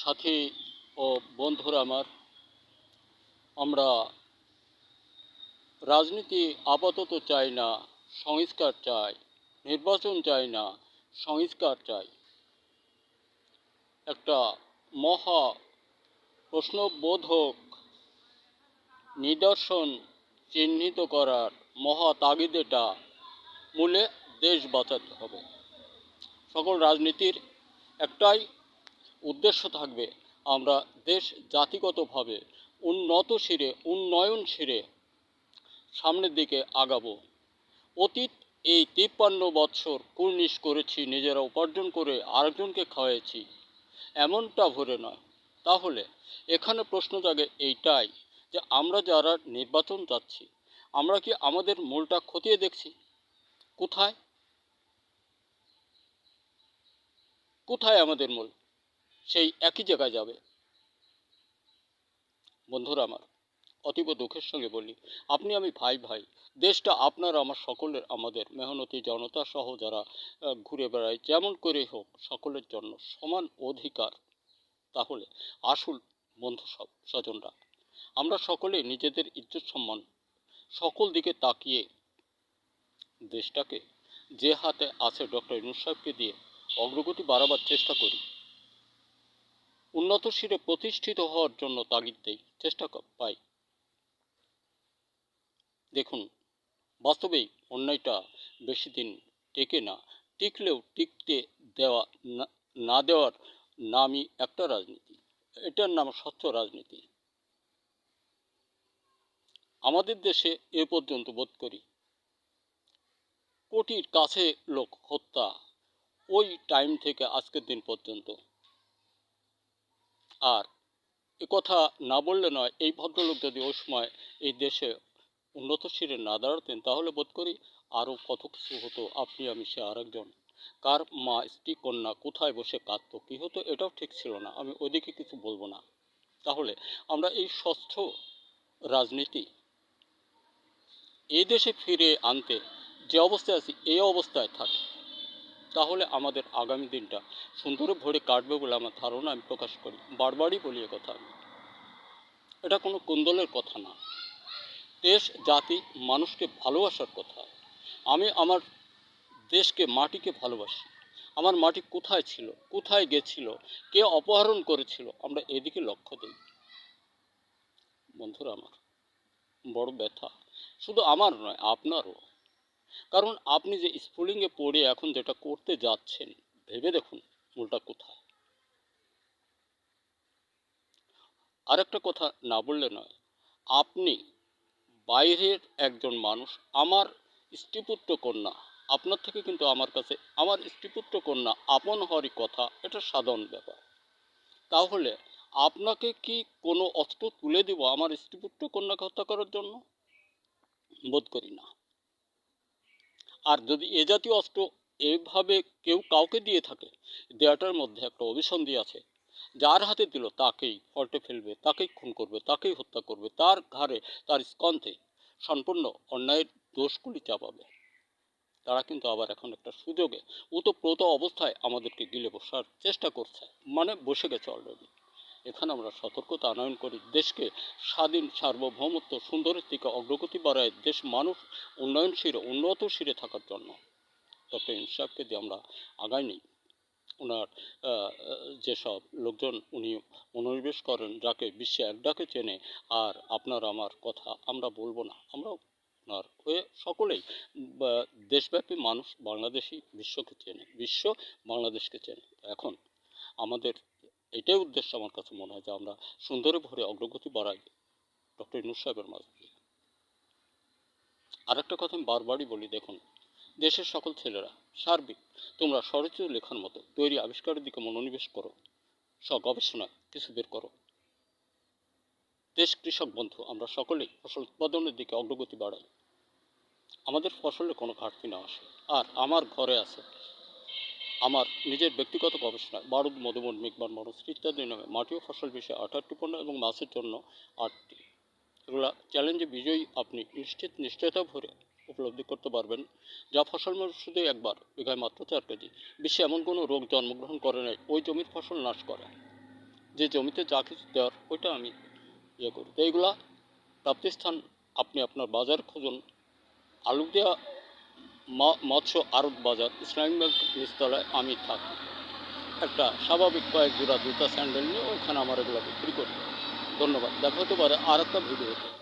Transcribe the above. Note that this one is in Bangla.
সাথী ও বন্ধুরা আমার, আমরা রাজনীতি আপাতত চাই না, সংস্কার চাই। নির্বাচন চাই না, সংস্কার চাই। একটা মহা প্রশ্নবোধক নিদর্শন চিহ্নিত করার মহা তাগিদেটা মূলে দেশ বাঁচাতে হবে। সকল রাজনীতির একটাই উদ্দেশ্য থাকবে, আমরা দেশ জাতিগতভাবে উন্নয়নশীলে সামনের দিকে আগাবো। অতীত এই 53 বৎসর কুর্নিশ করেছি, নিজেরা উপার্জন করে আরেকজনকে খাওয়াইছি, এমনটা ভরে নয়। তাহলে এখানে প্রশ্ন জাগে এইটাই যে আমরা যারা নির্বাচন চাচ্ছি, আমরা কি আমাদের মূলটা খতিয়ে দেখছি? কোথায় কোথায় আমাদের মূল? সেই একই জায়গায় যাবে। বন্ধুরা আমার, অতীব দুঃখের সঙ্গে বলি, আপনি আমি ভাই ভাই। দেশটা আপনার আমার সকলের, আমাদের মেহনতি জনতা সহ যারা ঘুরে বেড়ায়, যেমন করে হোক সকলের জন্য সমান অধিকার। তাহলে আসল বন্ধু সব স্বজনরা, আমরা সকলে নিজেদের ইজ্জত সম্মান সকল দিকে তাকিয়ে দেশটাকে যে হাতে আছে ডক্টর ইউনূস সাহেবকে দিয়ে অগ্রগতি বাড়াবার চেষ্টা করি। উন্নত শিরে প্রতিষ্ঠিত হওয়ার জন্য তাগিদ দেই, চেষ্টা পাই। দেখুন, বাস্তবেই অন্যায়টা বেশি দিন টেকে না। টিকলেও টিকতে দেওয়া না দেওয়ার নামই একটা রাজনীতি। এটার নাম স্বচ্ছ রাজনীতি। আমাদের দেশে এ পর্যন্ত বোধ করি কোটির কাছে লোক হত্যা, ওই টাইম থেকে আজকের দিন পর্যন্ত। আর কথা না বললে নয়, এই ভদ্রলোক যদি ওই সময় এই দেশে উন্নত শিরে না দাঁড়াতেন, তাহলে বোধ করি আরও কত কিছু হতো। আপনি আমি সে আরেকজন, কার মা স্ত্রী কন্যা কোথায় বসে কাঁদতো, কী হতো, এটাও ঠিক ছিল না। আমি ওইদিকে কিছু বলবো না। তাহলে আমরা এই স্বচ্ছ রাজনীতি এই দেশে ফিরে আনতে যে অবস্থায় আছি, এই অবস্থায় থাকি, তাহলে আমাদের আগামী দিনটা সুন্দরে ভরে কাটবে বলে আমার ধারণা আমি প্রকাশ করি। বারবারই বলি এ কথা। এটা কোনো কুন্দলের কথা না, দেশ জাতি মানুষকে ভালোবাসার কথা। আমি আমার দেশকে, মাটিকে ভালোবাসি। আমার মাটি কোথায় ছিল, কোথায় গেছিল, কে অপহরণ করেছিল, আমরা এদিকে লক্ষ্য দিই। বন্ধুরা আমার, বড় ব্যথা শুধু আমার নয়, আপনারও। কারণ আপনি যে স্কুলিংয়ে পড়ে এখন যেটা করতে যাচ্ছেন, ভেবে দেখুন মূলটা কোথায়। আরেকটা কথা না বললে নয়, আপনি বাইরের একজন মানুষ, আমার স্ত্রীপুত্র কন্যা। আপনার থেকে কিন্তু আমার কাছে আমার স্ত্রীপুত্র কন্যা আপন হওয়ারই কথা, এটা সাধারণ ব্যাপার। তাহলে আপনাকে কি কোনো অস্ত্র তুলে দিব আমার স্ত্রীপুত্র কন্যাকে হত্যা করার জন্য? বোধ করি না। আর যদি এ জাতীয় অস্ত্র এভাবে কেউ কাউকে দিয়ে থাকে, দেওয়াটার মধ্যে একটা অভিসন্ধি আছে। যার হাতে দিল তাকেই ফল্টে ফেলবে, তাকেই খুন করবে, তাকেই হত্যা করবে, তার ঘাড়ে, তার স্কন্ধে সম্পূর্ণ অন্যায়ের দোষগুলি চাপাবে। তারা কিন্তু আবার এখন একটা সুযোগে ওতপ্রোত অবস্থায় আমাদেরকে গিলে বসার চেষ্টা করছে, মানে বসে গেছে অলরেডি। এখানে আমরা সতর্কতা আনয়ন করি, দেশকে স্বাধীন সার্বভৌমত্ব সুন্দরের দিকে অগ্রগতি বাড়ায় দেশ মানুষ উন্নয়নশীল উন্নত শিরে থাকার জন্য ডক্টর ইউনূস সাহেবকে দিয়ে আমরা আগাই নেই। ওনার যেসব লোকজন উনি মনোনিবেশ করেন, যাকে বিশ্বে এক ডাকে চেনে, আর আপনার আমার কথা আমরা বলবো না, আমরা ওনার হয়ে সকলেই দেশব্যাপী মানুষ বাংলাদেশি বিশ্বকে চেনে, বিশ্ব বাংলাদেশকে চেনে। এখন আমাদের এটাই উদ্দেশ্য আমার কাছে মনে হয়, যে আমরা সুন্দরে ভরে অগ্রগতি বাড়াই ডক্টর ইউনূস সাহেবের মাঝ দিয়ে। আর একটা কথা আমি বারবারই বলি, দেখুন, দেশের সকল ছেলেরা সার্বিক তোমরা সরচিত লেখার মতো তৈরি আবিষ্কারের দিকে মনোনিবেশ করো, গবেষণায় কিছু বের করো। দেশ কৃষক বন্ধু, আমরা সকলেই ফসল উৎপাদনের দিকে অগ্রগতি বাড়াই, আমাদের ফসলের কোনো ঘাটতি না আসে। আর আমার ঘরে আছে আমার নিজের ব্যক্তিগত গবেষণায় বারুদ, মধুবন, মিগবান, মনস্রি ইত্যাদি নামে মাটি ও ফসল বিষয়ে 18টি পণ্য এবং মাছের জন্য 8টি। এগুলা চ্যালেঞ্জে বিজয়ী আপনি নিশ্চয়তা ভরে উপলব্ধি করতে পারবেন, যা ফসল শুধু একবার বিঘায় মাত্র 4 কেজি। বিশ্বে এমন কোনো রোগ জন্মগ্রহণ করে নাই ওই জমির ফসল নাশ করে। যে জমিতে যা কিছু দেওয়ার ওইটা আমি ইয়ে করি। তো এইগুলা প্রাপ্তিস্থান আপনি আপনার বাজার খুঁজুন। আলুদিয়া মৎস্য আড়ত বাজার, ইসলামিক ব্যাংক নিচতলায় আমি থাকি। একটা স্বাভাবিক কয়েক জোড়া জুতা স্যান্ডেল নিয়ে ওইখানে আমার এগুলো বিক্রি করি। ধন্যবাদ। দেখা হতে পারে আর একটা ভিডিওতে।